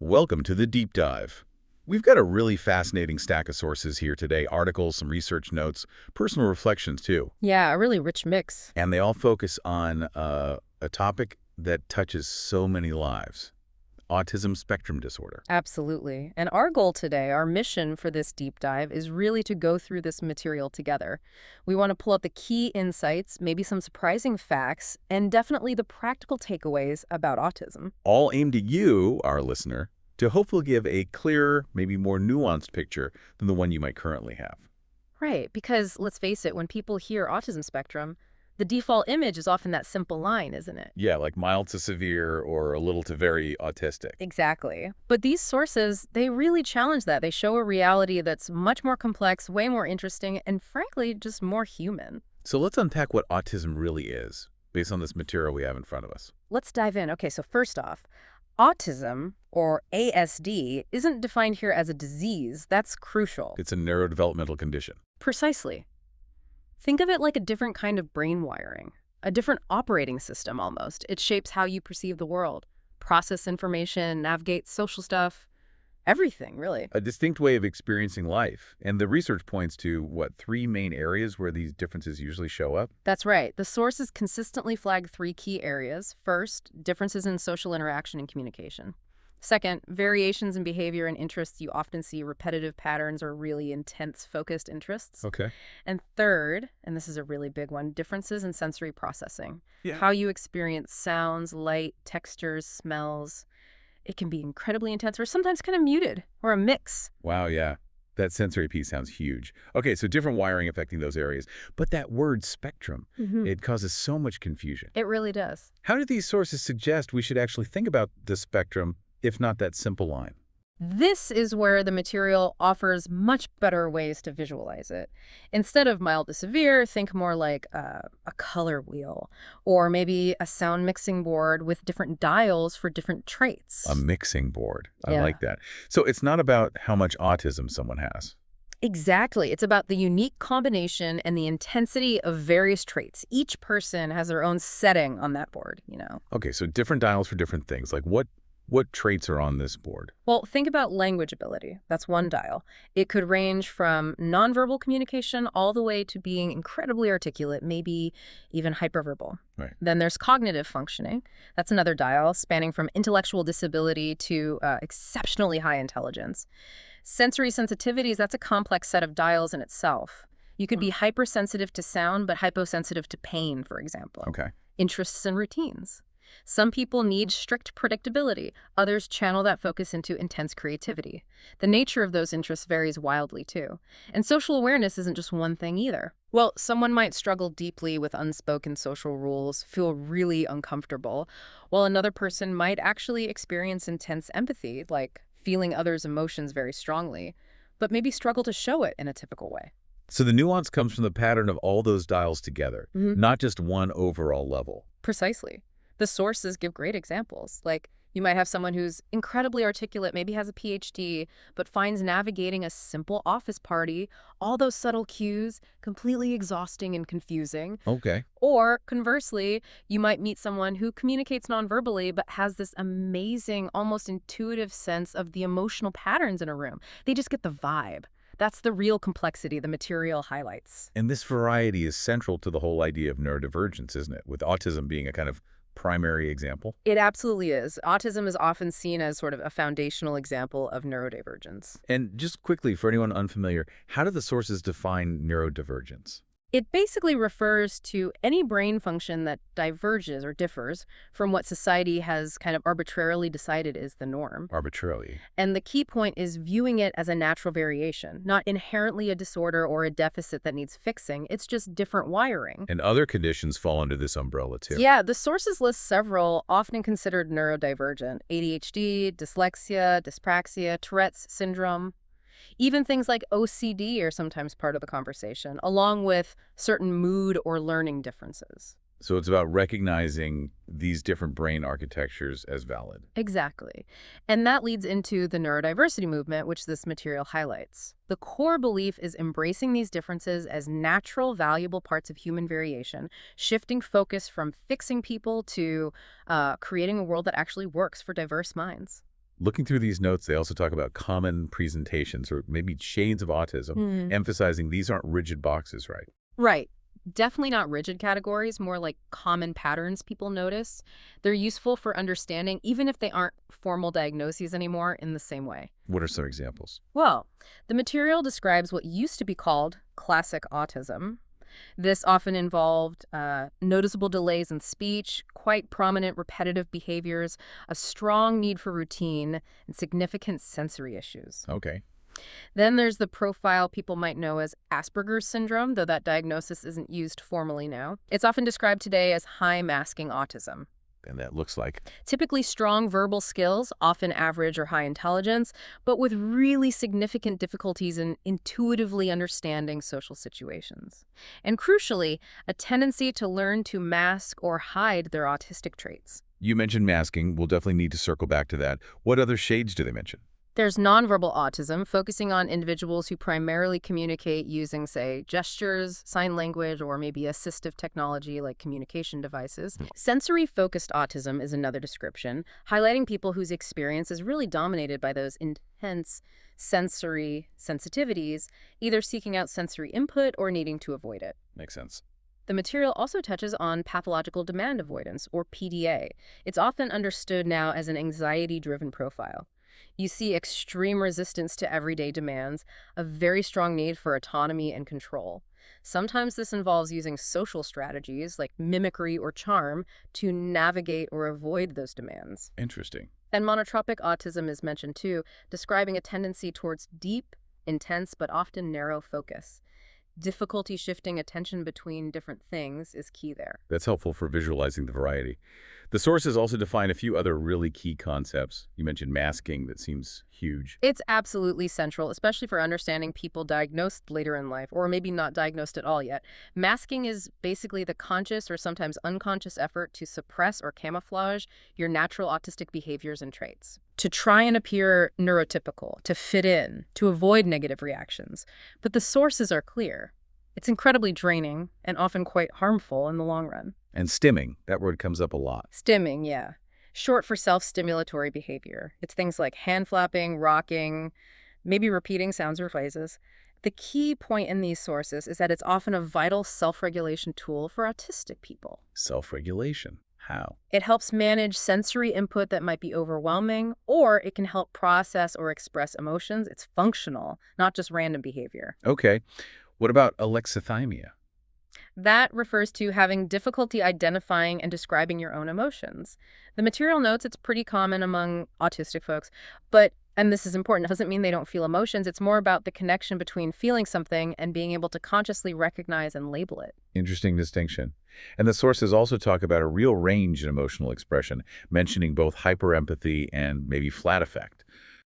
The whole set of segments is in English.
Welcome to the Deep Dive. We've got a really fascinating stack of sources here today, articles, some research notes, personal reflections too. Yeah, a really rich mix. And they all focus on a topic that touches so many lives, autism spectrum disorder. Absolutely. And our goal today, our mission for this deep dive, is really to go through this material together. We want to pull out the key insights, maybe some surprising facts, and definitely the practical takeaways about autism. All aimed at you, our listener, to hopefully give a clearer, maybe more nuanced picture than the one you might currently have. Right, because let's face it, when people hear autism spectrum, the default image is often that simple line, isn't it? Yeah, like mild to severe or a little to very autistic. Exactly. But these sources, they really challenge that. They show a reality that's much more complex, way more interesting, and frankly, just more human. So let's unpack what autism really is, based on this material we have in front of us. Let's dive in. Okay, so first off, autism, or ASD, isn't defined here as a disease. That's crucial. It's a neurodevelopmental condition. Precisely. Think of it like a different kind of brain wiring, a different operating system almost. It shapes how you perceive the world, process information, navigate social stuff, everything, really. A distinct way of experiencing life. And the research points to, three main areas where these differences usually show up? That's right. The sources consistently flag three key areas. First, differences in social interaction and communication. Second, variations in behavior and interests. You often see repetitive patterns or really intense focused interests. Okay. And third, and this is a really big one, differences in sensory processing. Yeah. How you experience sounds, light, textures, smells. It can be incredibly intense or sometimes kind of muted or a mix. Wow, yeah. That sensory piece sounds huge. Okay, so different wiring affecting those areas. But that word spectrum, it causes so much confusion. It really does. How do these sources suggest we should actually think about the spectrum, if not that simple line? This is where the material offers much better ways to visualize it. Instead of mild to severe, think more like a color wheel, or maybe a sound mixing board with different dials for different traits. A mixing board. I Yeah. like that. So it's not about how much autism someone has. Exactly. It's about the unique combination and the intensity of various traits. Each person has their own setting on that board, you know. Okay, so different dials for different things. Like what traits are on this board? Well, think about language ability. That's one dial. It could range from nonverbal communication all the way to being incredibly articulate, maybe even hyperverbal. Right. Then there's cognitive functioning. That's another dial, spanning from intellectual disability to exceptionally high intelligence. Sensory sensitivities, that's a complex set of dials in itself. You could be hypersensitive to sound, but hyposensitive to pain, for example. Okay. Interests and routines. Some people need strict predictability. Others channel that focus into intense creativity. The nature of those interests varies wildly, too. And social awareness isn't just one thing either. Well, someone might struggle deeply with unspoken social rules, feel really uncomfortable, while another person might actually experience intense empathy, like feeling others' emotions very strongly, but maybe struggle to show it in a typical way. So the nuance comes from the pattern of all those dials together, not just one overall level. Precisely. The sources give great examples. Like, you might have someone who's incredibly articulate, maybe has a PhD, but finds navigating a simple office party, all those subtle cues, completely exhausting and confusing. Okay. Or conversely, you might meet someone who communicates nonverbally, but has this amazing, almost intuitive sense of the emotional patterns in a room. They just get the vibe. That's the real complexity the material highlights. And this variety is central to the whole idea of neurodivergence, isn't it? With autism being a kind of primary example. It absolutely is. Autism is often seen as sort of a foundational example of neurodivergence. And just quickly, for anyone unfamiliar, how do the sources define neurodivergence? It basically refers to any brain function that diverges or differs from what society has kind of arbitrarily decided is the norm. Arbitrarily. And the key point is viewing it as a natural variation, not inherently a disorder or a deficit that needs fixing. It's just different wiring. And other conditions fall under this umbrella, too. Yeah, the sources list several often considered neurodivergent: ADHD, dyslexia, dyspraxia, Tourette's syndrome. Even things like OCD are sometimes part of the conversation, along with certain mood or learning differences. So it's about recognizing these different brain architectures as valid. Exactly. And that leads into the neurodiversity movement, which this material highlights. The core belief is embracing these differences as natural, valuable parts of human variation, shifting focus from fixing people to creating a world that actually works for diverse minds. Looking through these notes, they also talk about common presentations or maybe shades of autism, emphasizing these aren't rigid boxes, right? Right. Definitely not rigid categories, more like common patterns people notice. They're useful for understanding, even if they aren't formal diagnoses anymore in the same way. What are some examples? Well, the material describes what used to be called classic autism. This often involved noticeable delays in speech, quite prominent repetitive behaviors, a strong need for routine, and significant sensory issues. Okay. Then there's the profile people might know as Asperger's syndrome, though that diagnosis isn't used formally now. It's often described today as high-masking autism. And that looks like? Typically strong verbal skills, often average or high intelligence, but with really significant difficulties in intuitively understanding social situations. And crucially, a tendency to learn to mask or hide their autistic traits. You mentioned masking. We'll definitely need to circle back to that. What other shades do they mention? There's nonverbal autism, focusing on individuals who primarily communicate using, say, gestures, sign language, or maybe assistive technology like communication devices. Sensory-focused autism is another description, highlighting people whose experience is really dominated by those intense sensory sensitivities, either seeking out sensory input or needing to avoid it. Makes sense. The material also touches on pathological demand avoidance, or PDA. It's often understood now as an anxiety-driven profile. You see extreme resistance to everyday demands, a very strong need for autonomy and control. Sometimes this involves using social strategies like mimicry or charm to navigate or avoid those demands. Interesting. And monotropic autism is mentioned too, describing a tendency towards deep, intense, but often narrow focus. Difficulty shifting attention between different things is key there. That's helpful for visualizing the variety. The sources also define a few other really key concepts. You mentioned masking. That seems huge. It's absolutely central, especially for understanding people diagnosed later in life, or maybe not diagnosed at all yet. Masking is basically the conscious or sometimes unconscious effort to suppress or camouflage your natural autistic behaviors and traits, to try and appear neurotypical, to fit in, to avoid negative reactions. But the sources are clear. It's incredibly draining and often quite harmful in the long run. And stimming, that word comes up a lot. Stimming, yeah. Short for self-stimulatory behavior. It's things like hand flapping, rocking, maybe repeating sounds or phrases. The key point in these sources is that it's often a vital self-regulation tool for autistic people. Self-regulation. How? It helps manage sensory input that might be overwhelming, or it can help process or express emotions. It's functional, not just random behavior. Okay. What about alexithymia? That refers to having difficulty identifying and describing your own emotions. The material notes it's pretty common among autistic folks, but, and this is important, it doesn't mean they don't feel emotions. It's more about the connection between feeling something and being able to consciously recognize and label it. Interesting distinction. And the sources also talk about a real range in emotional expression, mentioning both hyperempathy and maybe flat affect.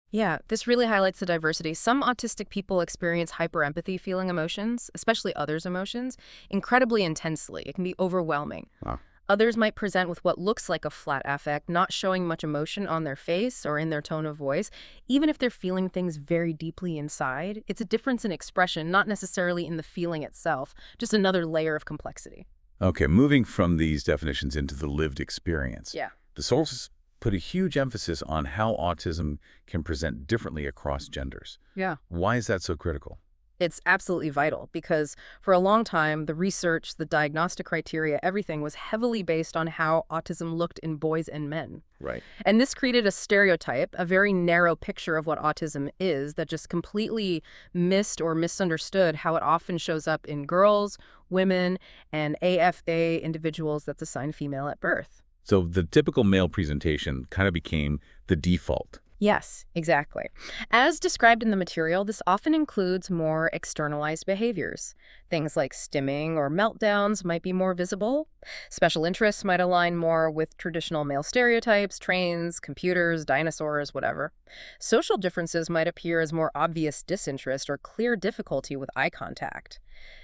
Yeah, this really highlights the diversity. Some autistic people experience hyperempathy feeling emotions, especially others' emotions, incredibly intensely. It can be overwhelming. Wow. Others might present with what looks like a flat affect, not showing much emotion on their face or in their tone of voice, even if they're feeling things very deeply inside. It's a difference in expression, not necessarily in the feeling itself, just another layer of complexity. Okay, moving from these definitions into the lived experience. Yeah. The sources put a huge emphasis on how autism can present differently across genders. Yeah. Why is that so critical? It's absolutely vital because for a long time, the research, the diagnostic criteria, everything was heavily based on how autism looked in boys and men. Right. And this created a stereotype, a very narrow picture of what autism is that just completely missed or misunderstood how it often shows up in girls, women, and AFA individuals that's assigned female at birth. So the typical male presentation kind of became the default. Yes, exactly. As described in the material, this often includes more externalized behaviors. Things like stimming or meltdowns might be more visible. Special interests might align more with traditional male stereotypes, trains, computers, dinosaurs, whatever. Social differences might appear as more obvious disinterest or clear difficulty with eye contact.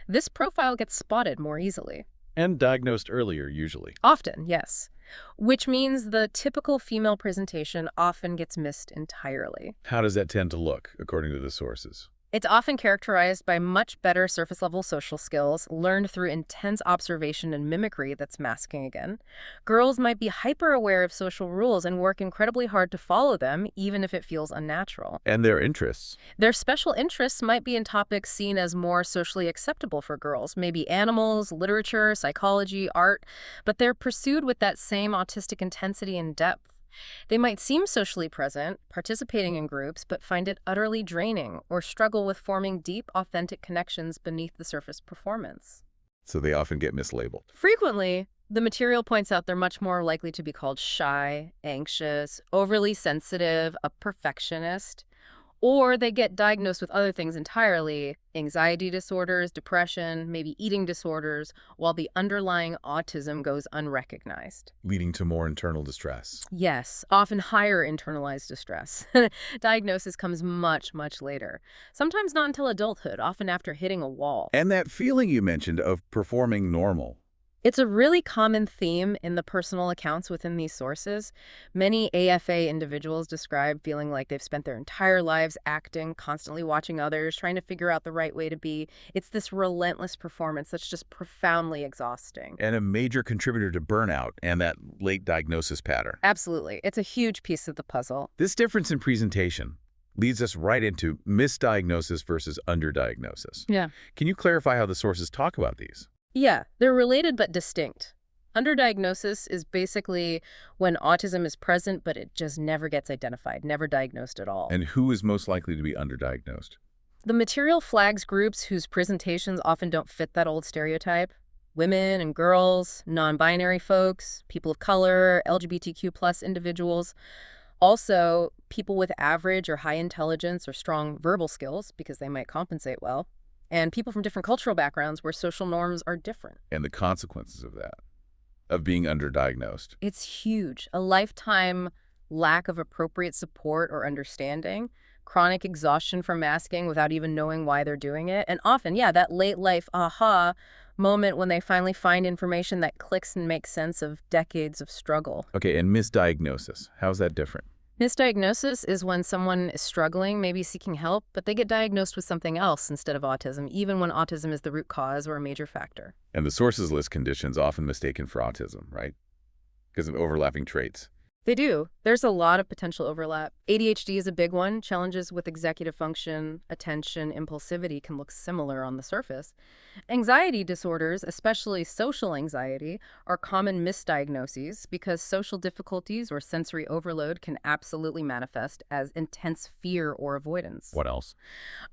This profile gets spotted more easily. And diagnosed earlier, usually. Often, yes. Which means the typical female presentation often gets missed entirely. How does that tend to look, according to the sources? It's often characterized by much better surface-level social skills, learned through intense observation and mimicry that's masking again. Girls might be hyper-aware of social rules and work incredibly hard to follow them, even if it feels unnatural. And their interests. Their special interests might be in topics seen as more socially acceptable for girls, maybe animals, literature, psychology, art, but they're pursued with that same autistic intensity and depth. They might seem socially present, participating in groups, but find it utterly draining or struggle with forming deep, authentic connections beneath the surface performance. So they often get mislabeled. Frequently, the material points out they're much more likely to be called shy, anxious, overly sensitive, a perfectionist, or they get diagnosed with other things entirely, anxiety disorders, depression, maybe eating disorders, while the underlying autism goes unrecognized. Leading to more internal distress. Yes, often higher internalized distress. Diagnosis comes much, much later. Sometimes not until adulthood, often after hitting a wall. And that feeling you mentioned of performing normal. It's a really common theme in the personal accounts within these sources. Many AFA individuals describe feeling like they've spent their entire lives acting, constantly watching others, trying to figure out the right way to be. It's this relentless performance that's just profoundly exhausting. And a major contributor to burnout and that late diagnosis pattern. Absolutely. It's a huge piece of the puzzle. This difference in presentation leads us right into misdiagnosis versus underdiagnosis. Yeah. Can you clarify how the sources talk about these? Yeah, they're related but distinct. Underdiagnosis is basically when autism is present, but it just never gets identified, never diagnosed at all. And who is most likely to be underdiagnosed? The material flags groups whose presentations often don't fit that old stereotype. Women and girls, non-binary folks, people of color, LGBTQ+ individuals. Also, people with average or high intelligence or strong verbal skills, because they might compensate well. And people from different cultural backgrounds where social norms are different. And the consequences of that, of being underdiagnosed. It's huge. A lifetime lack of appropriate support or understanding, chronic exhaustion from masking without even knowing why they're doing it, and often, yeah, that late life aha moment when they finally find information that clicks and makes sense of decades of struggle. Okay, and misdiagnosis, how's that different? Misdiagnosis is when someone is struggling, maybe seeking help, but they get diagnosed with something else instead of autism, even when autism is the root cause or a major factor. And the sources list conditions often mistaken for autism, right? Because of overlapping traits. They do. There's a lot of potential overlap. ADHD is a big one. Challenges with executive function, attention, impulsivity can look similar on the surface. Anxiety disorders, especially social anxiety, are common misdiagnoses because social difficulties or sensory overload can absolutely manifest as intense fear or avoidance. What else?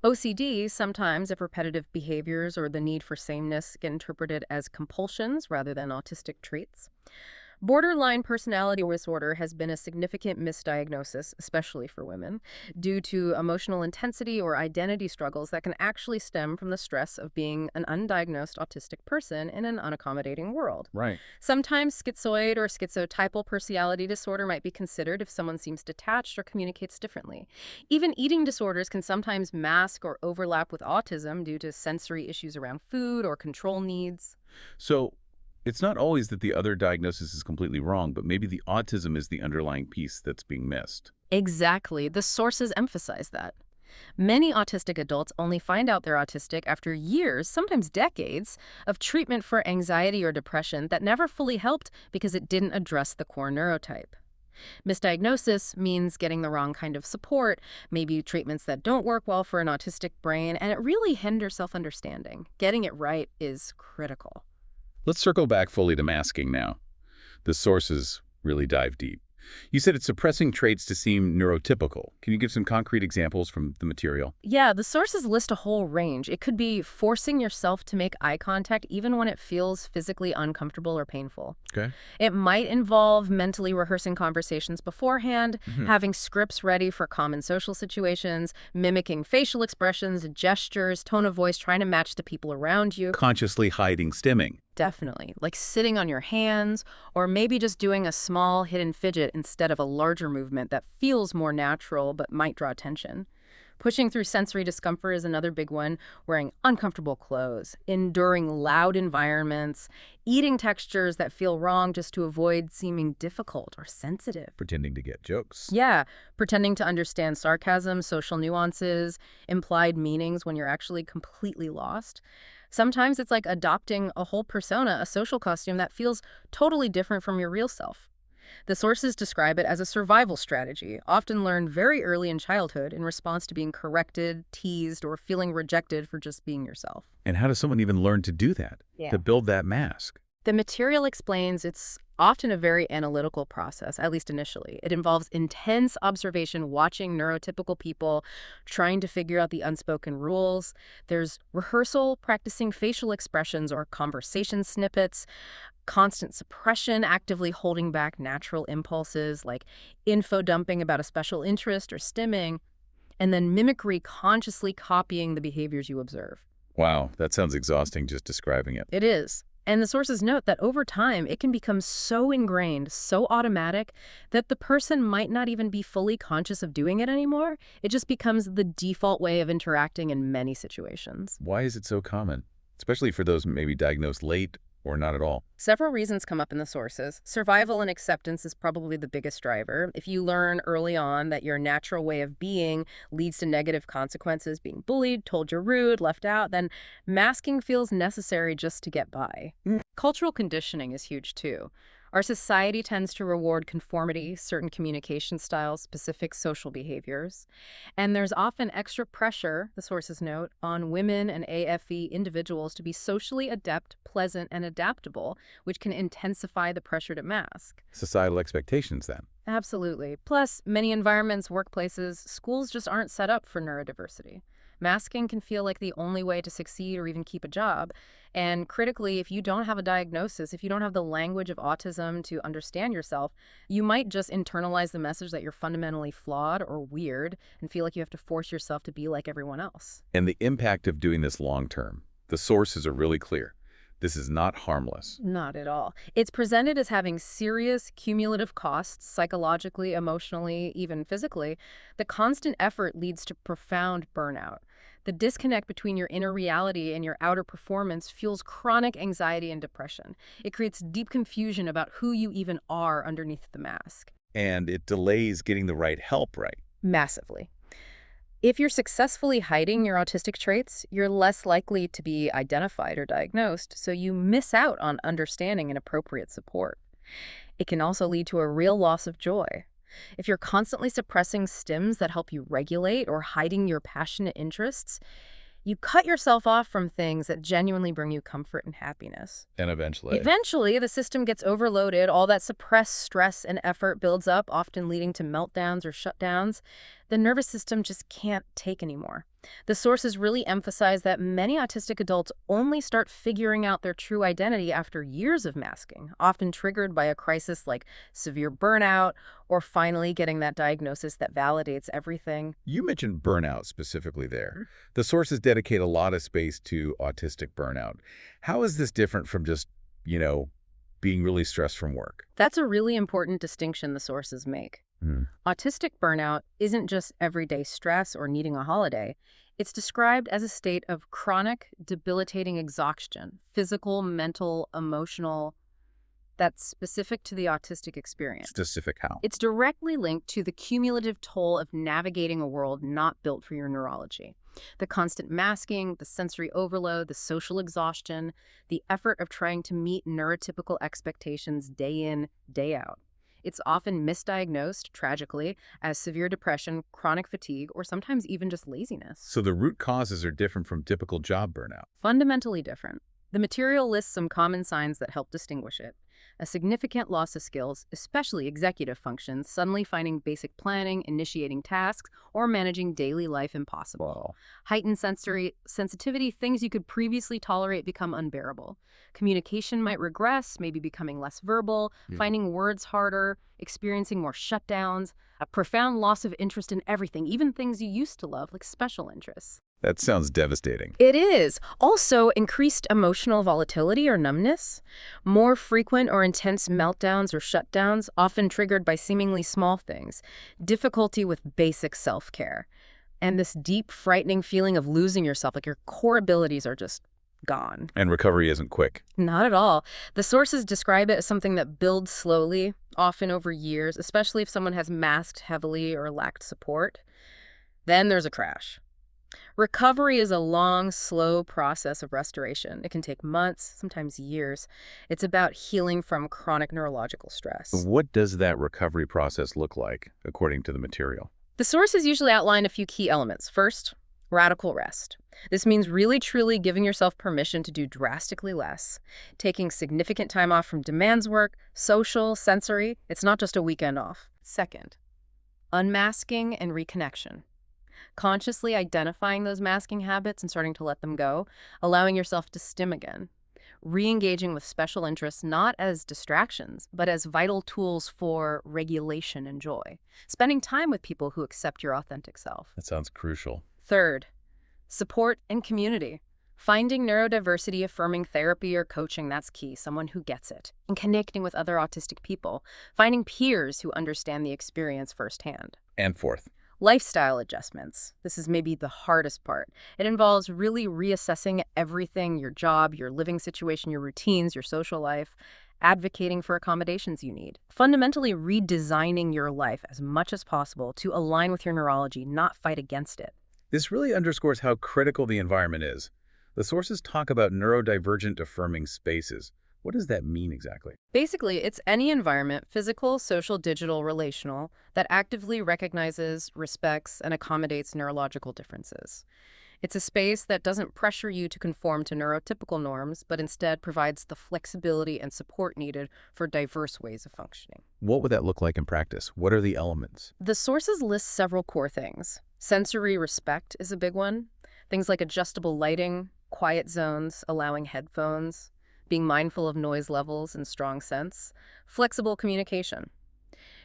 OCD, sometimes if repetitive behaviors or the need for sameness get interpreted as compulsions rather than autistic traits. Borderline personality disorder has been a significant misdiagnosis, especially for women, due to emotional intensity or identity struggles that can actually stem from the stress of being an undiagnosed autistic person in an unaccommodating world. Right. Sometimes schizoid or schizotypal personality disorder might be considered if someone seems detached or communicates differently. Even eating disorders can sometimes mask or overlap with autism due to sensory issues around food or control needs. So it's not always that the other diagnosis is completely wrong, but maybe the autism is the underlying piece that's being missed. Exactly. The sources emphasize that. Many autistic adults only find out they're autistic after years, sometimes decades, of treatment for anxiety or depression that never fully helped because it didn't address the core neurotype. Misdiagnosis means getting the wrong kind of support, maybe treatments that don't work well for an autistic brain, and it really hinders self-understanding. Getting it right is critical. Let's circle back fully to masking now. The sources really dive deep. You said it's suppressing traits to seem neurotypical. Can you give some concrete examples from the material? Yeah, the sources list a whole range. It could be forcing yourself to make eye contact even when it feels physically uncomfortable or painful. Okay. It might involve mentally rehearsing conversations beforehand, having scripts ready for common social situations, mimicking facial expressions, gestures, tone of voice, trying to match the people around you. Consciously hiding stimming. Definitely. Like sitting on your hands, or maybe just doing a small hidden fidget instead of a larger movement that feels more natural but might draw attention. Pushing through sensory discomfort is another big one. Wearing uncomfortable clothes, enduring loud environments, eating textures that feel wrong just to avoid seeming difficult or sensitive. Pretending to get jokes. Yeah, pretending to understand sarcasm, social nuances, implied meanings when you're actually completely lost. Sometimes it's like adopting a whole persona, a social costume that feels totally different from your real self. The sources describe it as a survival strategy, often learned very early in childhood in response to being corrected, teased, or feeling rejected for just being yourself. And how does someone even learn to do that? Yeah. To build that mask? The material explains it's often a very analytical process, at least initially. It involves intense observation, watching neurotypical people, trying to figure out the unspoken rules. There's rehearsal, practicing facial expressions or conversation snippets, constant suppression, actively holding back natural impulses like info dumping about a special interest or stimming, and then mimicry, consciously copying the behaviors you observe. Wow, that sounds exhausting just describing it. It is. And the sources note that over time, it can become so ingrained, so automatic, that the person might not even be fully conscious of doing it anymore. It just becomes the default way of interacting in many situations. Why is it so common? Especially for those maybe diagnosed late or not at all. Several reasons come up in the sources. Survival and acceptance is probably the biggest driver. If you learn early on that your natural way of being leads to negative consequences, being bullied, told you're rude, left out, then masking feels necessary just to get by. Cultural conditioning is huge too. Our society tends to reward conformity, certain communication styles, specific social behaviors. And there's often extra pressure, the sources note, on women and AFE individuals to be socially adept, pleasant, and adaptable, which can intensify the pressure to mask. Societal expectations, then. Absolutely. Plus, many environments, workplaces, schools just aren't set up for neurodiversity. Masking can feel like the only way to succeed or even keep a job. And critically, if you don't have a diagnosis, if you don't have the language of autism to understand yourself, you might just internalize the message that you're fundamentally flawed or weird and feel like you have to force yourself to be like everyone else. And the impact of doing this long term. The sources are really clear. This is not harmless. Not at all. It's presented as having serious cumulative costs, psychologically, emotionally, even physically. The constant effort leads to profound burnout. The disconnect between your inner reality and your outer performance fuels chronic anxiety and depression. It creates deep confusion about who you even are underneath the mask. And it delays getting the right help, right? Massively. If you're successfully hiding your autistic traits, you're less likely to be identified or diagnosed, so you miss out on understanding and appropriate support. It can also lead to a real loss of joy. If you're constantly suppressing stims that help you regulate or hiding your passionate interests, you cut yourself off from things that genuinely bring you comfort and happiness. And eventually, the system gets overloaded. All that suppressed stress and effort builds up, often leading to meltdowns or shutdowns. The nervous system just can't take anymore. The sources really emphasize that many autistic adults only start figuring out their true identity after years of masking, often triggered by a crisis like severe burnout or finally getting that diagnosis that validates everything. You mentioned burnout specifically there. The sources dedicate a lot of space to autistic burnout. How is this different from just, being really stressed from work? That's a really important distinction the sources make. Autistic burnout isn't just everyday stress or needing a holiday. It's described as a state of chronic, debilitating exhaustion, physical, mental, emotional, that's specific to the autistic experience. Specific how? It's directly linked to the cumulative toll of navigating a world not built for your neurology. The constant masking, the sensory overload, the social exhaustion, the effort of trying to meet neurotypical expectations day in, day out. It's often misdiagnosed, tragically, as severe depression, chronic fatigue, or sometimes even just laziness. So the root causes are different from typical job burnout. Fundamentally different. The material lists some common signs that help distinguish it. A significant loss of skills, especially executive functions, suddenly finding basic planning, initiating tasks, or managing daily life impossible. Wow. Heightened sensory sensitivity, things you could previously tolerate become unbearable. Communication might regress, maybe becoming less verbal, finding words harder, experiencing more shutdowns, a profound loss of interest in everything, even things you used to love, like special interests. That sounds devastating. It is. Also, increased emotional volatility or numbness, more frequent or intense meltdowns or shutdowns, often triggered by seemingly small things, difficulty with basic self-care. and this deep, frightening feeling of losing yourself, like your core abilities are just gone. And recovery isn't quick. Not at all. The sources describe it as something that builds slowly, often over years, especially if someone has masked heavily or lacked support. Then there's a crash. Recovery is a long, slow process of restoration. It can take months, sometimes years. It's about healing from chronic neurological stress. What does that recovery process look like, according to the material? The sources usually outline a few key elements. First, radical rest. This means really, truly giving yourself permission to do drastically less, taking significant time off from demands work, social, sensory. It's not just a weekend off. Second, unmasking and reconnection. Consciously identifying those masking habits and starting to let them go, allowing yourself to stim again. Re-engaging with special interests not as distractions, but as vital tools for regulation and joy. Spending time with people who accept your authentic self. That sounds crucial. Third, support and community. Finding neurodiversity-affirming therapy or coaching, that's key, someone who gets it. And connecting with other autistic people. Finding peers who understand the experience firsthand. And fourth, lifestyle adjustments. This is maybe the hardest part. It involves really reassessing everything, your job, your living situation, your routines, your social life, advocating for accommodations you need. Fundamentally redesigning your life as much as possible to align with your neurology, not fight against it. this really underscores how critical the environment is. The sources talk about neurodivergent-affirming spaces. What does that mean exactly? Basically, it's any environment, physical, social, digital, relational, that actively recognizes, respects, and accommodates neurological differences. It's a space that doesn't pressure you to conform to neurotypical norms, but instead provides the flexibility and support needed for diverse ways of functioning. What would that look like in practice? What are the elements? The sources list several core things. Sensory respect is a big one. Things like adjustable lighting, quiet zones, allowing headphones, being mindful of noise levels and strong sense, flexible communication,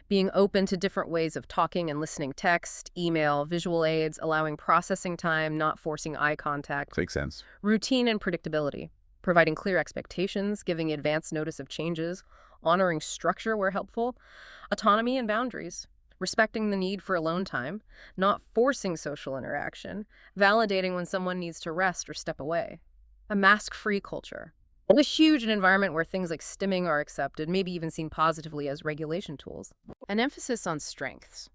being open to different ways of talking and listening, text, email, visual aids, allowing processing time, not forcing eye contact. Makes sense. Routine and predictability, providing clear expectations, giving advance notice of changes, honoring structure where helpful, autonomy and boundaries, respecting the need for alone time, not forcing social interaction, validating when someone needs to rest or step away. A mask-free culture. A huge environment where things like stimming are accepted, maybe even seen positively as regulation tools. An emphasis on strengths,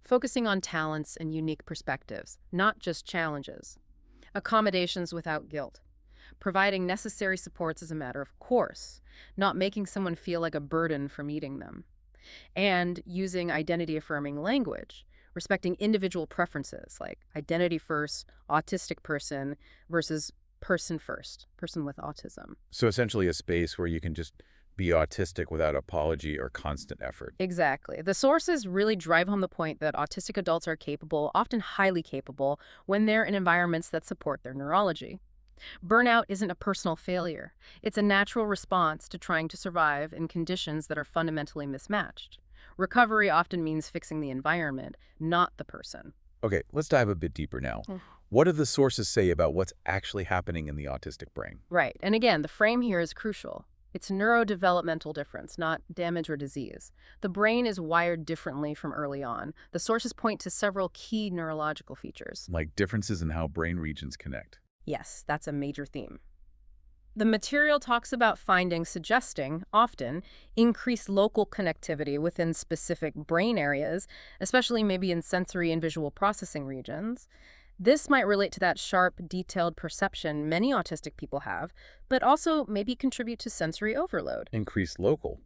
focusing on talents and unique perspectives, not just challenges. Accommodations without guilt, providing necessary supports as a matter of course, not making someone feel like a burden for meeting them. And using identity-affirming language, respecting individual preferences like identity first, autistic person versus person first, person with autism. So essentially a space where you can just be autistic without apology or constant effort. Exactly. The sources really drive home the point that autistic adults are capable, often highly capable, when they're in environments that support their neurology. Burnout isn't a personal failure. It's a natural response to trying to survive in conditions that are fundamentally mismatched. Recovery often means fixing the environment, not the person. Okay, let's dive a bit deeper now. What do the sources say about what's actually happening in the autistic brain? Right. And again, the frame here is crucial. It's neurodevelopmental difference, not damage or disease. The brain is wired differently from early on. The sources point to several key neurological features. Like differences in how brain regions connect. Yes, that's a major theme. The material talks about findings suggesting, often, increased local connectivity within specific brain areas, especially maybe in sensory and visual processing regions. This might relate to that sharp, detailed perception many autistic people have, but also maybe contribute to sensory overload. Increased local.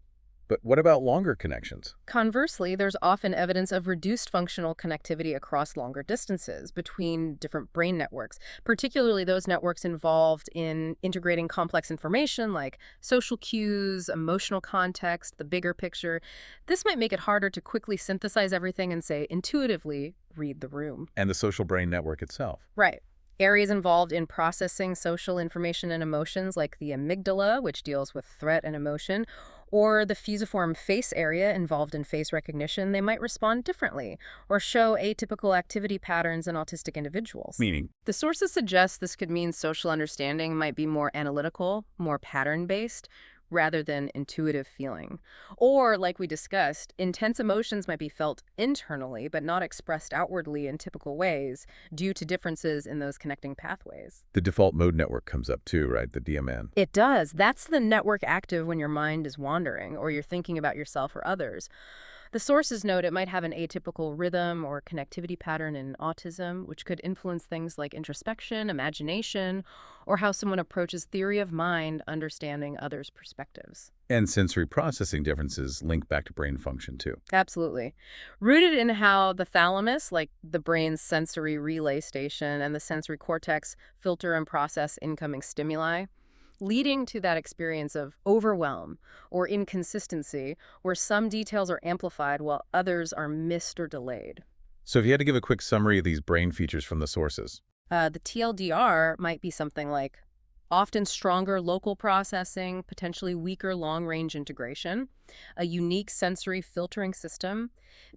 But what about longer connections? Conversely, there's often evidence of reduced functional connectivity across longer distances between different brain networks, particularly those networks involved in integrating complex information like social cues, emotional context, the bigger picture. This might make it harder to quickly synthesize everything and, say, intuitively read the room. And the social brain network itself. Right. Areas involved in processing social information and emotions like the amygdala, which deals with threat and emotion, or the fusiform face area involved in face recognition, they might respond differently or show atypical activity patterns in autistic individuals. Meaning? The sources suggest this could mean social understanding might be more analytical, more pattern-based, rather than intuitive feeling. Or, like we discussed, intense emotions might be felt internally but not expressed outwardly in typical ways due to differences in those connecting pathways. The default mode network comes up too, right? The DMN. It does. That's the network active when your mind is wandering or you're thinking about yourself or others. The sources note it might have an atypical rhythm or connectivity pattern in autism, which could influence things like introspection, imagination, or how someone approaches theory of mind, understanding others' perspectives. And sensory processing differences link back to brain function too. Absolutely. Rooted in how the thalamus, like the brain's sensory relay station, and the sensory cortex filter and process incoming stimuli, leading to that experience of overwhelm or inconsistency where some details are amplified while others are missed or delayed. So if you had to give a quick summary of these brain features from the sources. The TLDR might be something like often stronger local processing, potentially weaker long-range integration, a unique sensory filtering system,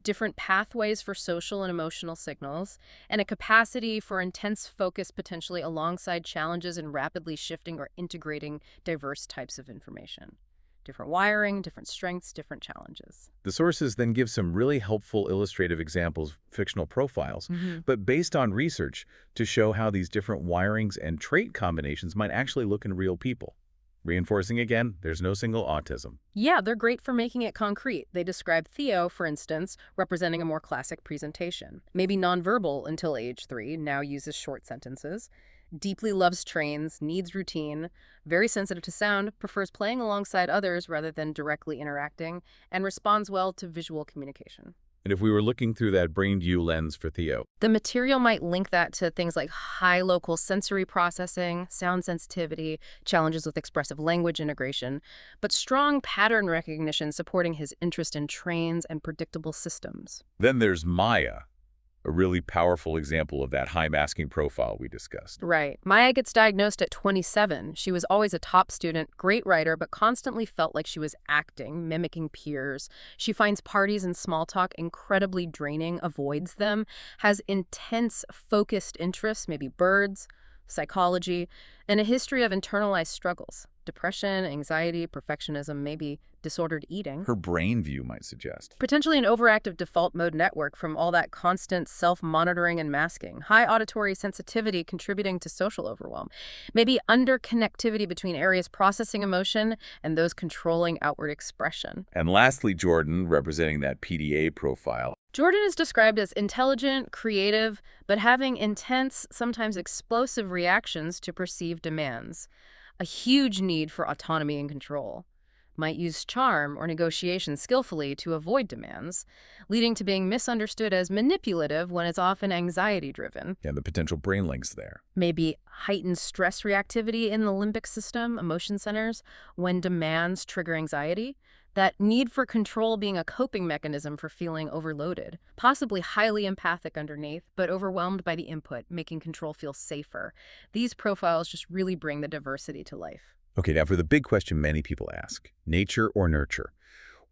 different pathways for social and emotional signals, and a capacity for intense focus potentially alongside challenges in rapidly shifting or integrating diverse types of information. Different wiring, different strengths, different challenges. The sources then give some really helpful illustrative examples, fictional profiles, but based on research to show how these different wirings and trait combinations might actually look in real people. Reinforcing again, there's no single autism. Yeah, they're great for making it concrete. They describe Theo, for instance, representing a more classic presentation. Maybe nonverbal until age 3, now uses short sentences. Deeply loves trains, needs routine, very sensitive to sound, prefers playing alongside others rather than directly interacting, and responds well to visual communication. And if we were looking through that brain view lens for Theo, The material might link that to things like high local sensory processing, sound sensitivity, challenges with expressive language integration, but strong pattern recognition supporting his interest in trains and predictable systems. then there's Maya, a really powerful example of that high masking profile we discussed. Right. Maya gets diagnosed at 27. She was always a top student, great writer, but constantly felt like she was acting, mimicking peers. She finds parties and small talk incredibly draining, avoids them, has intense, focused interests, maybe birds, psychology, and a history of internalized struggles. Depression, anxiety, perfectionism, maybe disordered eating. Her brain view might suggest. Potentially an overactive default mode network from all that constant self-monitoring and masking. High auditory sensitivity contributing to social overwhelm. Maybe underconnectivity between areas processing emotion and those controlling outward expression. And lastly, Jordan, representing that PDA profile. Jordan is described as intelligent, creative, but having intense, sometimes explosive reactions to perceived demands. A huge need for autonomy and control. Might use charm or negotiation skillfully to avoid demands, leading to being misunderstood as manipulative when it's often anxiety-driven. And the potential brain links there. Maybe heightened stress reactivity in the limbic system, emotion centers, when demands trigger anxiety. That need for control being a coping mechanism for feeling overloaded. Possibly highly empathic underneath, but overwhelmed by the input, making control feel safer. These profiles just really bring the diversity to life. Okay, now for the big question many people ask, nature or nurture?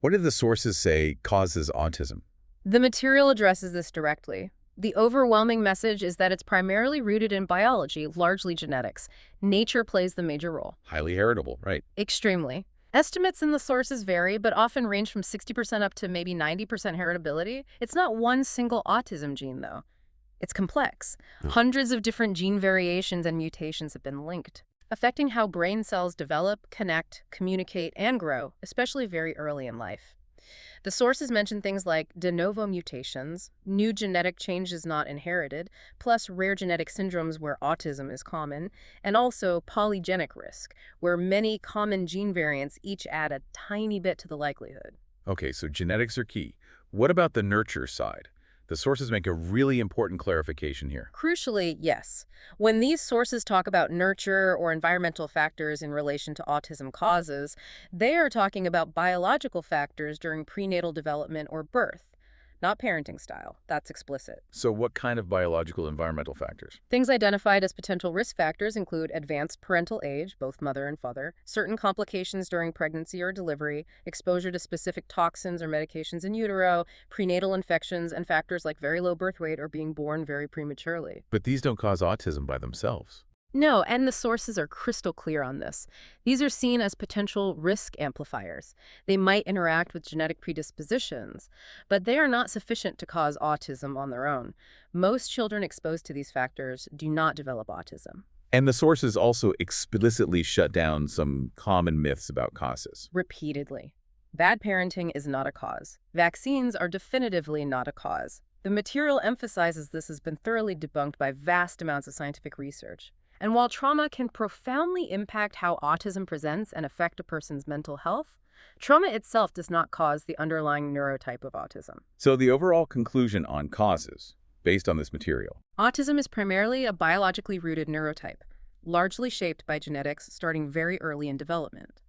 What do the sources say causes autism? The material addresses this directly. The overwhelming message is that it's primarily rooted in biology, largely genetics. Nature plays the major role. Highly heritable, right? Extremely. Estimates in the sources vary, but often range from 60% up to maybe 90% heritability. It's not one single autism gene, though. It's complex. Hundreds of different gene variations and mutations have been linked, affecting how brain cells develop, connect, communicate, and grow, especially very early in life. The sources mention things like de novo mutations, new genetic changes not inherited, plus rare genetic syndromes where autism is common, and also polygenic risk, where many common gene variants each add a tiny bit to the likelihood. Okay, so genetics are key. What about the nurture side? The sources make a really important clarification here. Crucially, yes. When these sources talk about nurture or environmental factors in relation to autism causes, they are talking about biological factors during prenatal development or birth, not parenting style. That's explicit. So what kind of biological environmental factors? Things identified as potential risk factors include advanced parental age, both mother and father, certain complications during pregnancy or delivery, exposure to specific toxins or medications in utero, prenatal infections, and factors like very low birth weight or being born very prematurely. But these don't cause autism by themselves. No, and the sources are crystal clear on this. These are seen as potential risk amplifiers. They might interact with genetic predispositions, but they are not sufficient to cause autism on their own. Most children exposed to these factors do not develop autism. And the sources also explicitly shut down some common myths about causes. Repeatedly. Bad parenting is not a cause. Vaccines are definitively not a cause. The material emphasizes this has been thoroughly debunked by vast amounts of scientific research. And while trauma can profoundly impact how autism presents and affect a person's mental health, trauma itself does not cause the underlying neurotype of autism. So the overall conclusion on causes, based on this material. Autism is primarily a biologically rooted neurotype, largely shaped by genetics starting very early in development.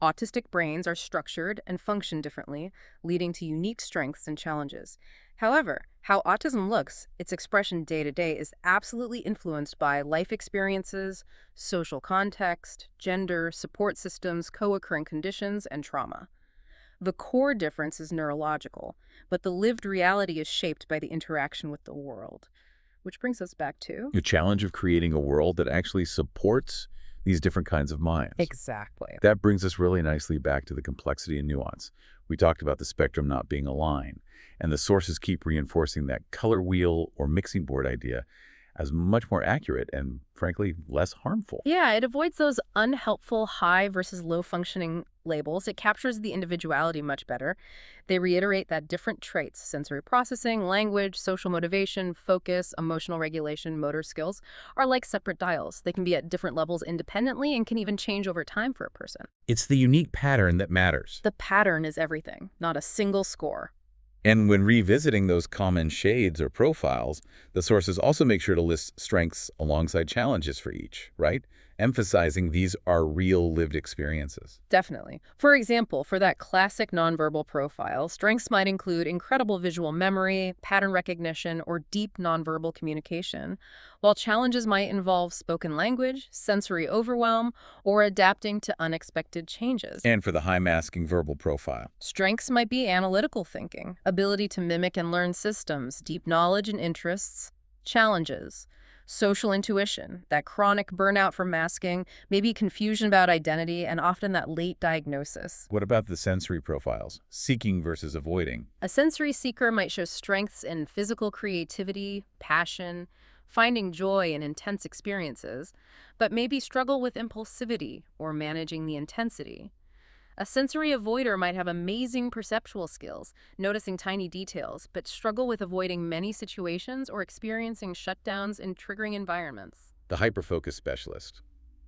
Autistic brains are structured and function differently, leading to unique strengths and challenges. However, how autism looks, its expression day to day, is absolutely influenced by life experiences, social context, gender, support systems, co-occurring conditions, and trauma. The core difference is neurological, but the lived reality is shaped by the interaction with the world. Which brings us back to The challenge of creating a world that actually supports these different kinds of minds. exactly. That brings us really nicely back to the complexity and nuance. We talked about the spectrum not being a line, and the sources keep reinforcing that color wheel or mixing board idea as much more accurate and, frankly, less harmful. Yeah, it avoids those unhelpful high versus low functioning labels. It captures the individuality much better. They reiterate that different traits, sensory processing, language, social motivation, focus, emotional regulation, motor skills, are like separate dials. They can be at different levels independently and can even change over time for a person. It's the unique pattern that matters. The pattern is everything, not a single score. And when revisiting those common shades or profiles, the sources also make sure to list strengths alongside challenges for each, right? Emphasizing these are real lived experiences. Definitely. For example, for that classic nonverbal profile, strengths might include incredible visual memory, pattern recognition, or deep nonverbal communication, while challenges might involve spoken language, sensory overwhelm, or adapting to unexpected changes. And for the high-masking verbal profile. Strengths might be analytical thinking, ability to mimic and learn systems, deep knowledge and interests. Challenges: social intuition, that chronic burnout from masking, maybe confusion about identity, and often that late diagnosis. What about the sensory profiles? Seeking versus avoiding. A sensory seeker might show strengths in physical creativity, passion, finding joy in intense experiences, but maybe struggle with impulsivity or managing the intensity. A sensory avoider might have amazing perceptual skills, noticing tiny details, but struggle with avoiding many situations or experiencing shutdowns in triggering environments. The hyperfocus specialist.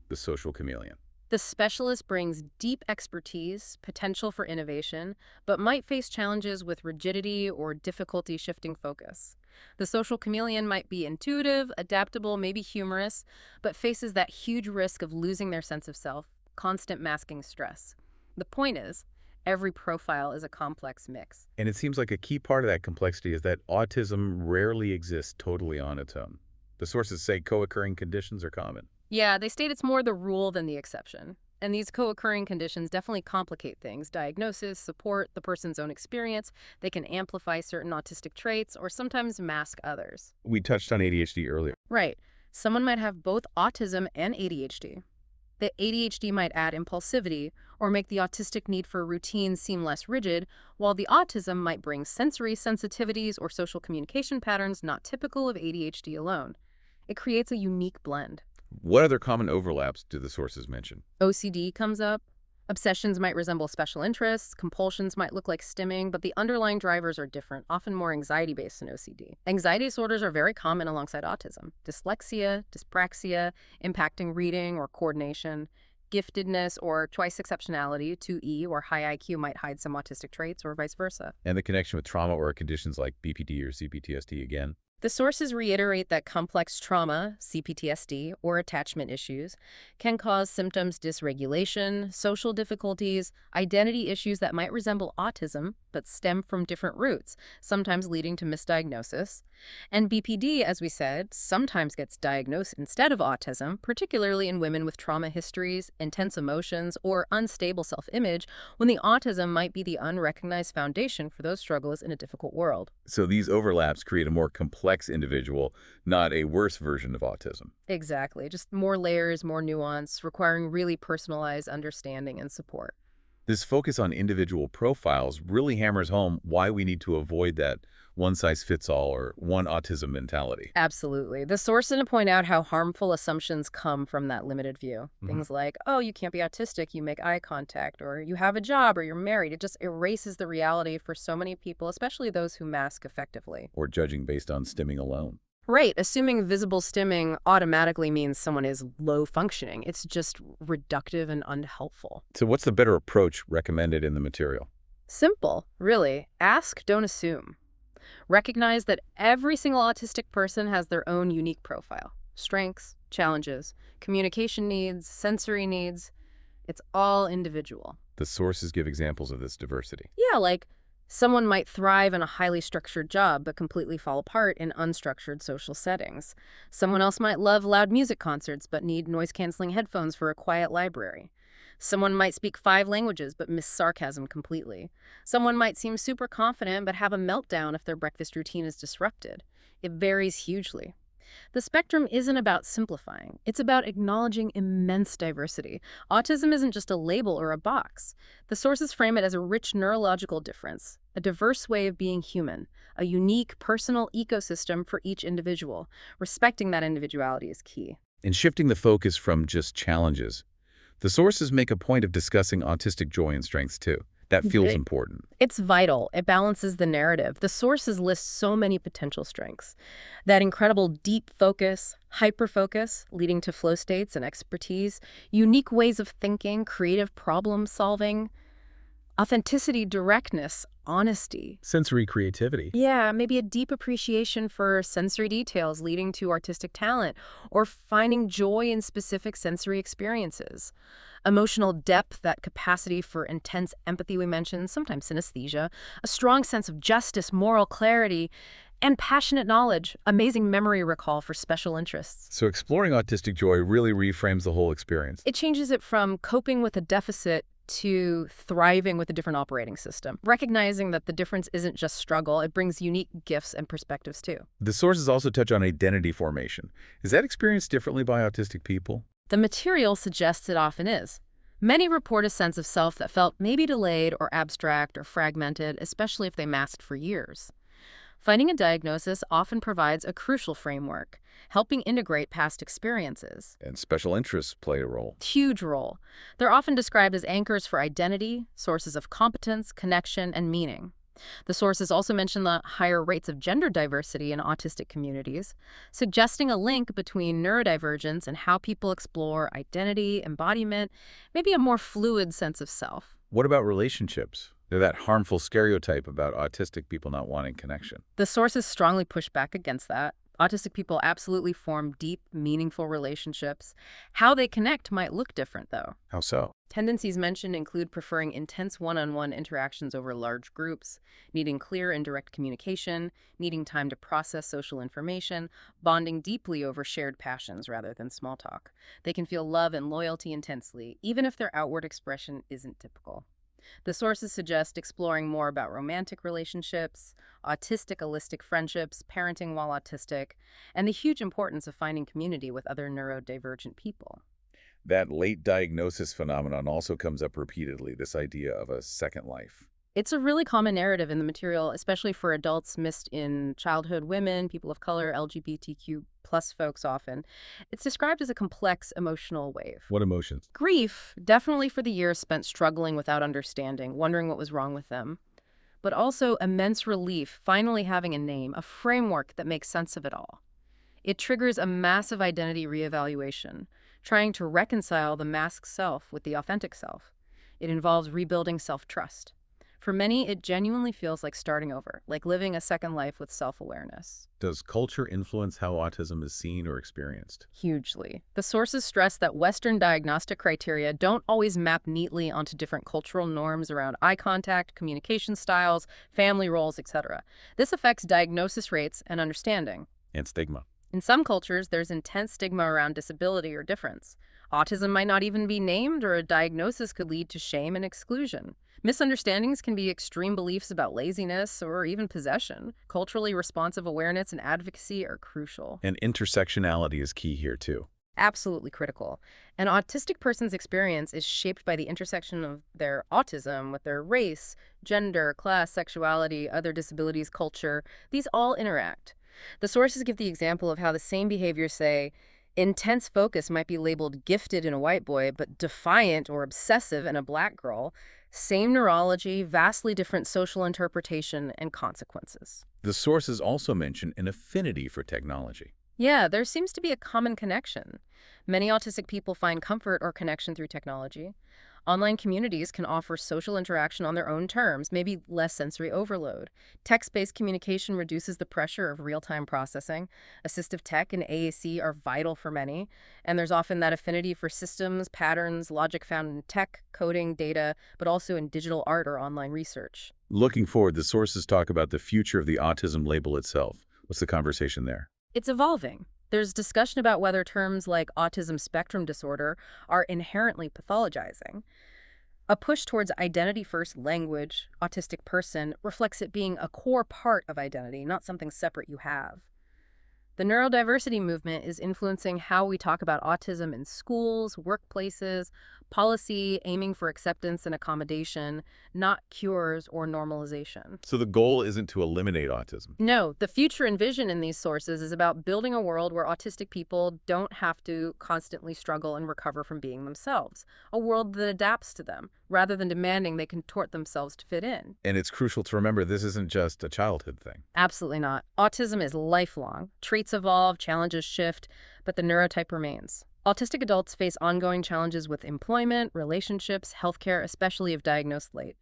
The social chameleon. The specialist brings deep expertise, potential for innovation, but might face challenges with rigidity or difficulty shifting focus. The social chameleon might be intuitive, adaptable, maybe humorous, but faces that huge risk of losing their sense of self, constant masking stress. The point is, every profile is a complex mix. And it seems like a key part of that complexity is that autism rarely exists totally on its own. The sources say co-occurring conditions are common. Yeah, they state it's more the rule than the exception. And these co-occurring conditions definitely complicate things. Diagnosis, support, the person's own experience. They can amplify certain autistic traits or sometimes mask others. We touched on ADHD earlier. Right. Someone might have both autism and ADHD. The ADHD might add impulsivity or make the autistic need for routine seem less rigid, while the autism might bring sensory sensitivities or social communication patterns not typical of ADHD alone. It creates a unique blend. What other common overlaps do the sources mention? OCD comes up. Obsessions might resemble special interests, compulsions might look like stimming, but the underlying drivers are different, often more anxiety-based than OCD. Anxiety disorders are very common alongside autism. Dyslexia, dyspraxia, impacting reading or coordination. Giftedness or twice exceptionality, 2E or high IQ might hide some autistic traits or vice versa. And the connection with trauma or conditions like BPD or CPTSD again? The sources reiterate that complex trauma, CPTSD, or attachment issues can cause symptoms dysregulation, social difficulties, identity issues that might resemble autism but stem from different roots, sometimes leading to misdiagnosis. And BPD, as we said, sometimes gets diagnosed instead of autism, particularly in women with trauma histories, intense emotions, or unstable self-image, when the autism might be the unrecognized foundation for those struggles in a difficult world. So these overlaps create a more complex individual, not a worse version of autism. Exactly. Just more layers, more nuance, requiring really personalized understanding and support. This focus on individual profiles really hammers home why we need to avoid that one-size-fits-all or one autism mentality. Absolutely. The source didn't point out how harmful assumptions come from that limited view. Things like, oh, you can't be autistic, you make eye contact, or you have a job, or you're married. It just erases the reality for so many people, especially those who mask effectively. Or judging based on stimming alone. Right. Assuming visible stimming automatically means someone is low functioning. It's just reductive and unhelpful. So what's the better approach recommended in the material? Simple, really. Ask, don't assume. Recognize that every single autistic person has their own unique profile. Strengths, challenges, communication needs, sensory needs. It's all individual. The sources give examples of this diversity. Yeah, like someone might thrive in a highly structured job but completely fall apart in unstructured social settings. Someone else might love loud music concerts but need noise-canceling headphones for a quiet library. Someone might speak 5 languages but miss sarcasm completely. Someone might seem super confident but have a meltdown if their breakfast routine is disrupted. It varies hugely. The spectrum isn't about simplifying. It's about acknowledging immense diversity. Autism isn't just a label or a box. The sources frame it as a rich neurological difference, a diverse way of being human, a unique personal ecosystem for each individual. Respecting that individuality is key. In shifting the focus from just challenges, the sources make a point of discussing autistic joy and strengths too. That feels important. It's vital. It balances the narrative. The sources list so many potential strengths. That incredible deep focus, hyper-focus, leading to flow states and expertise, unique ways of thinking, creative problem solving, authenticity, directness, honesty. Sensory creativity. Yeah, maybe a deep appreciation for sensory details leading to artistic talent, or finding joy in specific sensory experiences. Emotional depth, that capacity for intense empathy we mentioned, sometimes synesthesia, a strong sense of justice, moral clarity, and passionate knowledge, amazing memory recall for special interests. So exploring autistic joy really reframes the whole experience. It changes it from coping with a deficit to thriving with a different operating system. Recognizing that the difference isn't just struggle, it brings unique gifts and perspectives too. The sources also touch on identity formation. Is that experienced differently by autistic people? The material suggests it often is. Many report a sense of self that felt maybe delayed or abstract or fragmented, especially if they masked for years. Finding a diagnosis often provides a crucial framework, helping integrate past experiences. And special interests play a role. Huge role. They're often described as anchors for identity, sources of competence, connection, and meaning. The sources also mention the higher rates of gender diversity in autistic communities, suggesting a link between neurodivergence and how people explore identity, embodiment, maybe a more fluid sense of self. What about relationships? They're that harmful stereotype about autistic people not wanting connection. The sources strongly push back against that. Autistic people absolutely form deep, meaningful relationships. How they connect might look different, though. How so? Tendencies mentioned include preferring intense one-on-one interactions over large groups, needing clear and direct communication, needing time to process social information, bonding deeply over shared passions rather than small talk. They can feel love and loyalty intensely, even if their outward expression isn't typical. The sources suggest exploring more about romantic relationships, autistic-allistic friendships, parenting while autistic, and the huge importance of finding community with other neurodivergent people. That late diagnosis phenomenon also comes up repeatedly, this idea of a second life. It's a really common narrative in the material, especially for adults missed in childhood, women, people of color, LGBTQ+ folks often. It's described as a complex emotional wave. What emotions? Grief, definitely for the years spent struggling without understanding, wondering what was wrong with them. But also immense relief, finally having a name, a framework that makes sense of it all. It triggers a massive identity reevaluation, trying to reconcile the masked self with the authentic self. It involves rebuilding self-trust. For many, it genuinely feels like starting over, like living a second life with self-awareness. Does culture influence how autism is seen or experienced? Hugely. The sources stress that Western diagnostic criteria don't always map neatly onto different cultural norms around eye contact, communication styles, family roles, etc. This affects diagnosis rates and understanding. And stigma. In some cultures, there's intense stigma around disability or difference. Autism might not even be named, or a diagnosis could lead to shame and exclusion. Misunderstandings can be extreme beliefs about laziness or even possession. Culturally responsive awareness and advocacy are crucial. And intersectionality is key here, too. Absolutely critical. An autistic person's experience is shaped by the intersection of their autism with their race, gender, class, sexuality, other disabilities, culture. These all interact. The sources give the example of how the same behaviors, say, intense focus might be labeled gifted in a white boy, but defiant or obsessive in a black girl. Same neurology, vastly different social interpretation and consequences. The sources also mention an affinity for technology. Yeah, there seems to be a common connection. Many autistic people find comfort or connection through technology. Online communities can offer social interaction on their own terms, maybe less sensory overload. Text-based communication reduces the pressure of real-time processing. Assistive tech and AAC are vital for many, and there's often that affinity for systems, patterns, logic found in tech, coding, data, but also in digital art or online research. Looking forward, the sources talk about the future of the autism label itself. What's the conversation there? It's evolving. There's discussion about whether terms like autism spectrum disorder are inherently pathologizing. A push towards identity-first language, autistic person, reflects it being a core part of identity, not something separate you have. The neurodiversity movement is influencing how we talk about autism in schools, workplaces, policy aiming for acceptance and accommodation, not cures or normalization. So the goal isn't to eliminate autism. No, the future envisioned in these sources is about building a world where autistic people don't have to constantly struggle and recover from being themselves, a world that adapts to them, rather than demanding they contort themselves to fit in. And it's crucial to remember this isn't just a childhood thing. Absolutely not. Autism is lifelong. Traits evolve, challenges shift, but the neurotype remains. Autistic adults face ongoing challenges with employment, relationships, healthcare, especially if diagnosed late.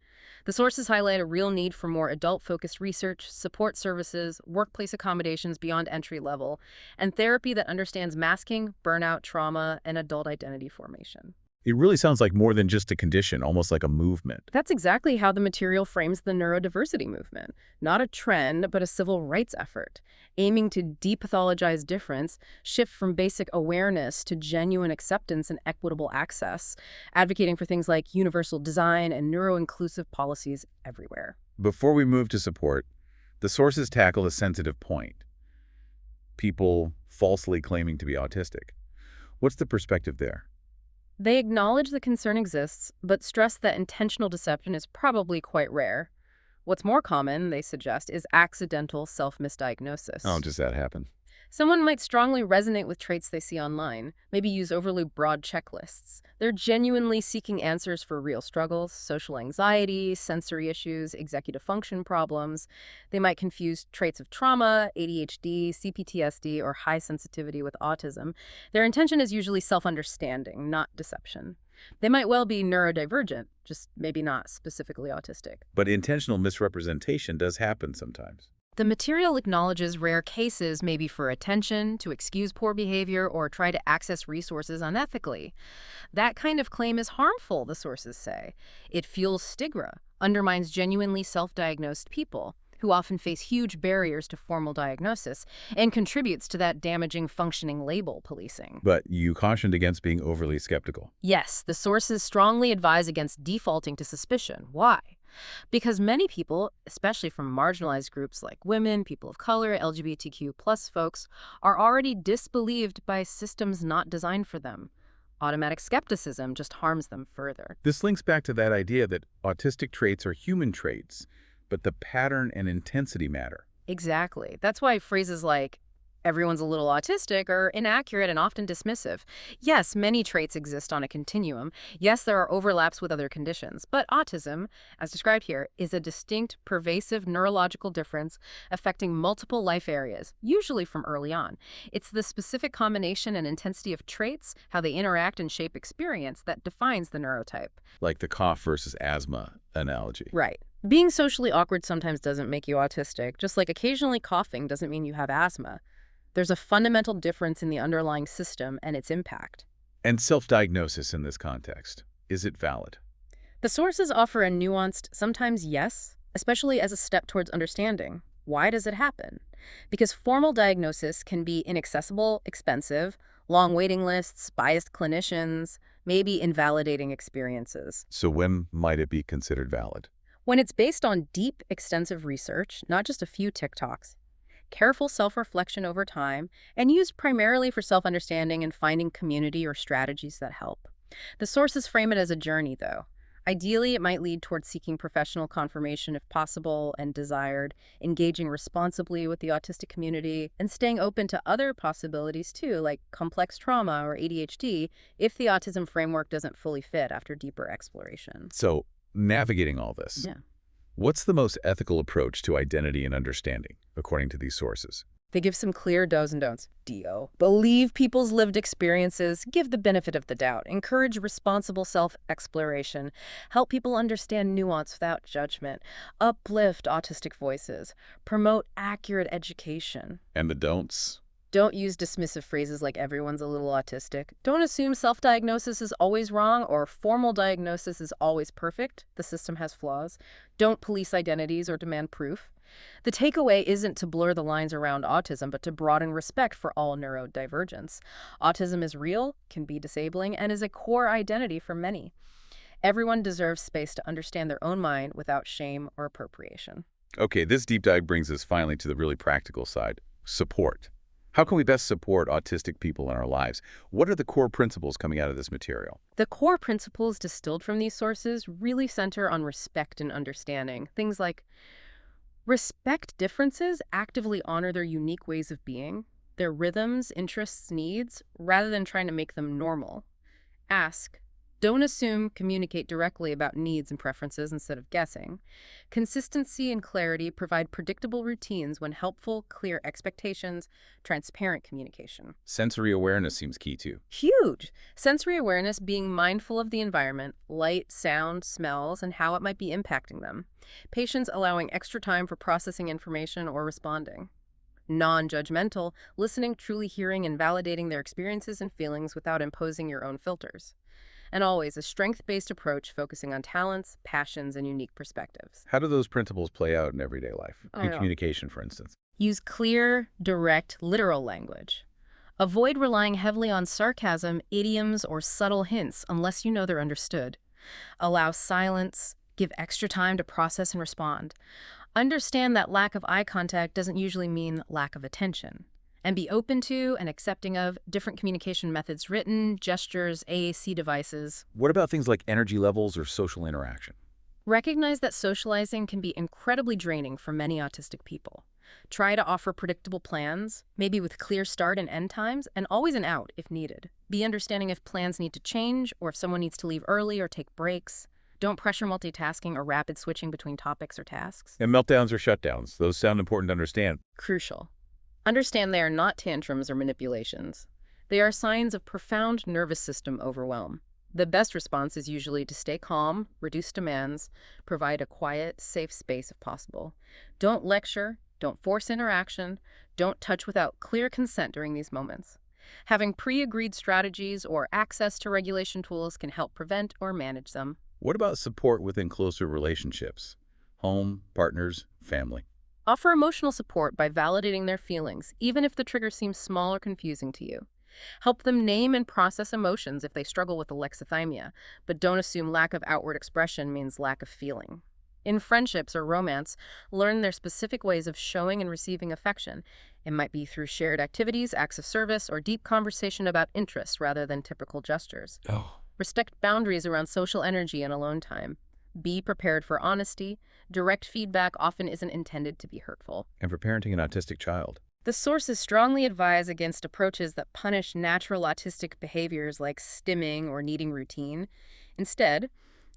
The sources highlight a real need for more adult-focused research, support services, workplace accommodations beyond entry level, and therapy that understands masking, burnout, trauma, and adult identity formation. It really sounds like more than just a condition, almost like a movement. That's exactly how the material frames the neurodiversity movement. Not a trend, but a civil rights effort, aiming to depathologize difference, shift from basic awareness to genuine acceptance and equitable access, advocating for things like universal design and neuro-inclusive policies everywhere. Before we move to support, the sources tackle a sensitive point. People falsely claiming to be autistic. What's the perspective there? They acknowledge the concern exists, but stress that intentional deception is probably quite rare. What's more common, they suggest, is accidental self-misdiagnosis. Oh, does that happen? Someone might strongly resonate with traits they see online, maybe use overly broad checklists. They're genuinely seeking answers for real struggles, social anxiety, sensory issues, executive function problems. They might confuse traits of trauma, ADHD, CPTSD, or high sensitivity with autism. Their intention is usually self-understanding, not deception. They might well be neurodivergent, just maybe not specifically autistic. But intentional misrepresentation does happen sometimes. The material acknowledges rare cases, maybe for attention, to excuse poor behavior, or try to access resources unethically. That kind of claim is harmful, the sources say. It fuels stigma, undermines genuinely self-diagnosed people, who often face huge barriers to formal diagnosis, and contributes to that damaging functioning label policing. But you cautioned against being overly skeptical. Yes, the sources strongly advise against defaulting to suspicion. Why? Because many people, especially from marginalized groups like women, people of color, LGBTQ+ folks, are already disbelieved by systems not designed for them. Automatic skepticism just harms them further. This links back to that idea that autistic traits are human traits, but the pattern and intensity matter. Exactly. That's why phrases like, everyone's a little autistic, are inaccurate and often dismissive. Yes, many traits exist on a continuum. Yes, there are overlaps with other conditions. But autism, as described here, is a distinct, pervasive neurological difference affecting multiple life areas, usually from early on. It's the specific combination and intensity of traits, how they interact and shape experience, that defines the neurotype. Like the cough versus asthma analogy. Right. Being socially awkward sometimes doesn't make you autistic, just like occasionally coughing doesn't mean you have asthma. There's a fundamental difference in the underlying system and its impact. And self-diagnosis in this context, is it valid? The sources offer a nuanced, sometimes yes, especially as a step towards understanding. Why does it happen? Because formal diagnosis can be inaccessible, expensive, long waiting lists, biased clinicians, maybe invalidating experiences. So when might it be considered valid? When it's based on deep, extensive research, not just a few TikToks, careful self-reflection over time, and used primarily for self-understanding and finding community or strategies that help. The sources frame it as a journey, though. Ideally, it might lead towards seeking professional confirmation if possible and desired, engaging responsibly with the autistic community, and staying open to other possibilities too, like complex trauma or ADHD, if the autism framework doesn't fully fit after deeper exploration. So, navigating all this, Yeah. what's the most ethical approach to identity and understanding, according to these sources? They give some clear do's and don'ts. D.O. Believe people's lived experiences, give the benefit of the doubt, encourage responsible self-exploration, help people understand nuance without judgment, uplift autistic voices, promote accurate education. And the don'ts? Don't use dismissive phrases like everyone's a little autistic. Don't assume self-diagnosis is always wrong or formal diagnosis is always perfect. The system has flaws. Don't police identities or demand proof. The takeaway isn't to blur the lines around autism, but to broaden respect for all neurodivergence. Autism is real, can be disabling, and is a core identity for many. Everyone deserves space to understand their own mind without shame or appropriation. Okay, this deep dive brings us finally to the really practical side, support. How can we best support autistic people in our lives? What are the core principles coming out of this material? The core principles distilled from these sources really center on respect and understanding. Things like respect differences, actively honor their unique ways of being, their rhythms, interests, needs, rather than trying to make them normal. Ask, don't assume, communicate directly about needs and preferences instead of guessing. Consistency and clarity provide predictable routines when helpful, clear expectations, transparent communication. Sensory awareness seems key too. Huge! Sensory awareness, being mindful of the environment, light, sound, smells, and how it might be impacting them. Patients allowing extra time for processing information or responding. Non-judgmental, listening, truly hearing, and validating their experiences and feelings without imposing your own filters. And always a strength-based approach focusing on talents, passions, and unique perspectives. How do those principles play out in everyday life? In Yeah. communication, for instance. Use clear, direct, literal language. Avoid relying heavily on sarcasm, idioms, or subtle hints unless you know they're understood. Allow silence. Give extra time to process and respond. Understand that lack of eye contact doesn't usually mean lack of attention. And be open to and accepting of different communication methods, written, gestures, AAC devices. What about things like energy levels or social interaction? Recognize that socializing can be incredibly draining for many autistic people. Try to offer predictable plans, maybe with clear start and end times, and always an out if needed. Be understanding if plans need to change or if someone needs to leave early or take breaks. Don't pressure multitasking or rapid switching between topics or tasks. And meltdowns or shutdowns, those sound important to understand. Crucial. Understand they are not tantrums or manipulations. They are signs of profound nervous system overwhelm. The best response is usually to stay calm, reduce demands, provide a quiet, safe space if possible. Don't lecture, don't force interaction, don't touch without clear consent during these moments. Having pre-agreed strategies or access to regulation tools can help prevent or manage them. What about support within closer relationships? Home, partners, family. Offer emotional support by validating their feelings, even if the trigger seems small or confusing to you. Help them name and process emotions if they struggle with alexithymia, but don't assume lack of outward expression means lack of feeling. In friendships or romance, learn their specific ways of showing and receiving affection. It might be through shared activities, acts of service, or deep conversation about interests rather than typical gestures. Respect boundaries around social energy and alone time. Be prepared for honesty. Direct feedback often isn't intended to be hurtful. And for parenting an autistic child. The sources strongly advise against approaches that punish natural autistic behaviors like stimming or needing routine. Instead,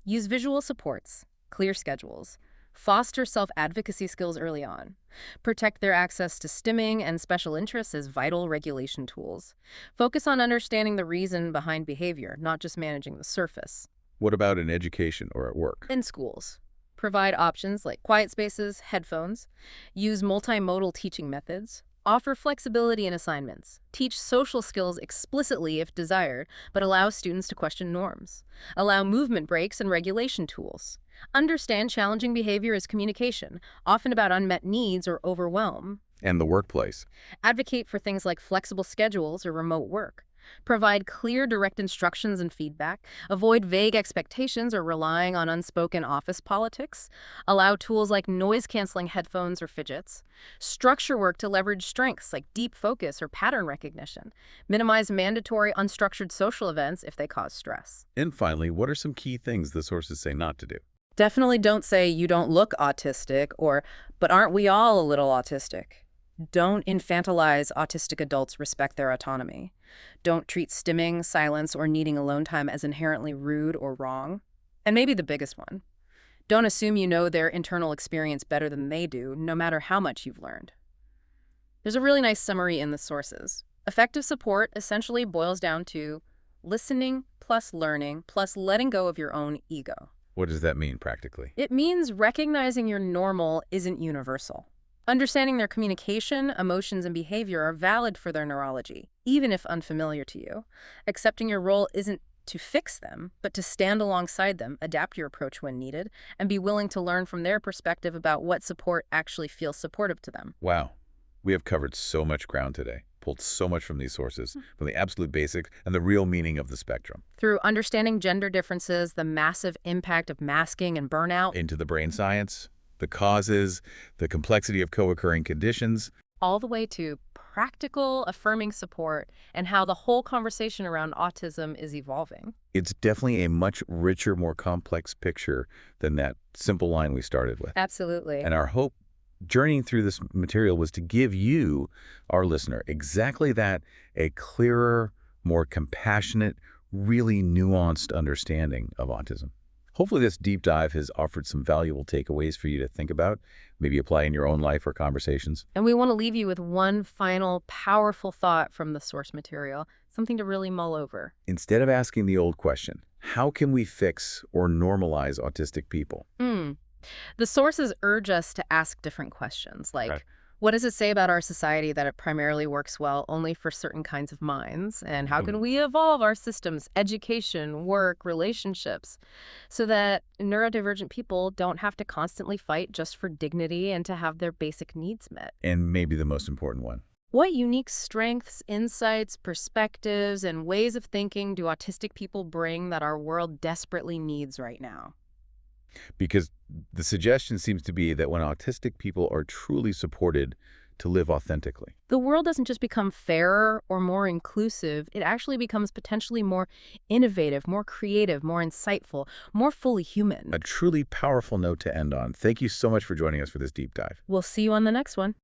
use visual supports, clear schedules, foster self-advocacy skills early on, protect their access to stimming and special interests as vital regulation tools. Focus on understanding the reason behind behavior, not just managing the surface. What about in education or at work? In schools, Provide options like quiet spaces, headphones. Use multimodal teaching methods. Offer flexibility in assignments. Teach social skills explicitly if desired, but allow students to question norms. Allow movement breaks and regulation tools. Understand challenging behavior as communication, often about unmet needs or overwhelm. And the workplace. Advocate for things like flexible schedules or remote work. Provide clear, direct instructions and feedback. Avoid vague expectations or relying on unspoken office politics. Allow tools like noise-canceling headphones or fidgets. Structure work to leverage strengths like deep focus or pattern recognition. Minimize mandatory, unstructured social events if they cause stress. And finally, what are some key things the sources say not to do? Definitely don't say you don't look autistic or, but aren't we all a little autistic? Don't infantilize autistic adults. Respect their autonomy. Don't treat stimming, silence, or needing alone time as inherently rude or wrong. And maybe the biggest one, don't assume you know their internal experience better than they do, no matter how much you've learned. There's a really nice summary in the sources. Effective support essentially boils down to listening plus learning plus letting go of your own ego. What does that mean practically? It means recognizing your normal isn't universal. Understanding their communication, emotions, and behavior are valid for their neurology, even if unfamiliar to you. Accepting your role isn't to fix them, but to stand alongside them, adapt your approach when needed, and be willing to learn from their perspective about what support actually feels supportive to them. Wow. We have covered so much ground today, pulled so much from these sources, from the absolute basics and the real meaning of the spectrum. Through understanding gender differences, the massive impact of masking and burnout, Into the brain science, the causes, the complexity of co-occurring conditions, all the way to practical, affirming support and how the whole conversation around autism is evolving. it's definitely a much richer, more complex picture than that simple line we started with. Absolutely. And our hope journeying through this material was to give you, our listener, exactly that, a clearer, more compassionate, really nuanced understanding of autism. Hopefully this deep dive has offered some valuable takeaways for you to think about, maybe apply in your own life or conversations. And we want to leave you with one final powerful thought from the source material, something to really mull over. Instead of asking the old question, how can we fix or normalize autistic people? The sources urge us to ask different questions, like, Okay. what does it say about our society that it primarily works well only for certain kinds of minds? And how can we evolve our systems, education, work, relationships, so that neurodivergent people don't have to constantly fight just for dignity and to have their basic needs met? And maybe the most important one. What unique strengths, insights, perspectives, and ways of thinking do autistic people bring that our world desperately needs right now? Because the suggestion seems to be that when autistic people are truly supported to live authentically, The world doesn't just become fairer or more inclusive, it actually becomes potentially more innovative, more creative, more insightful, more fully human. a truly powerful note to end on. Thank you so much for joining us for this deep dive. We'll see you on the next one.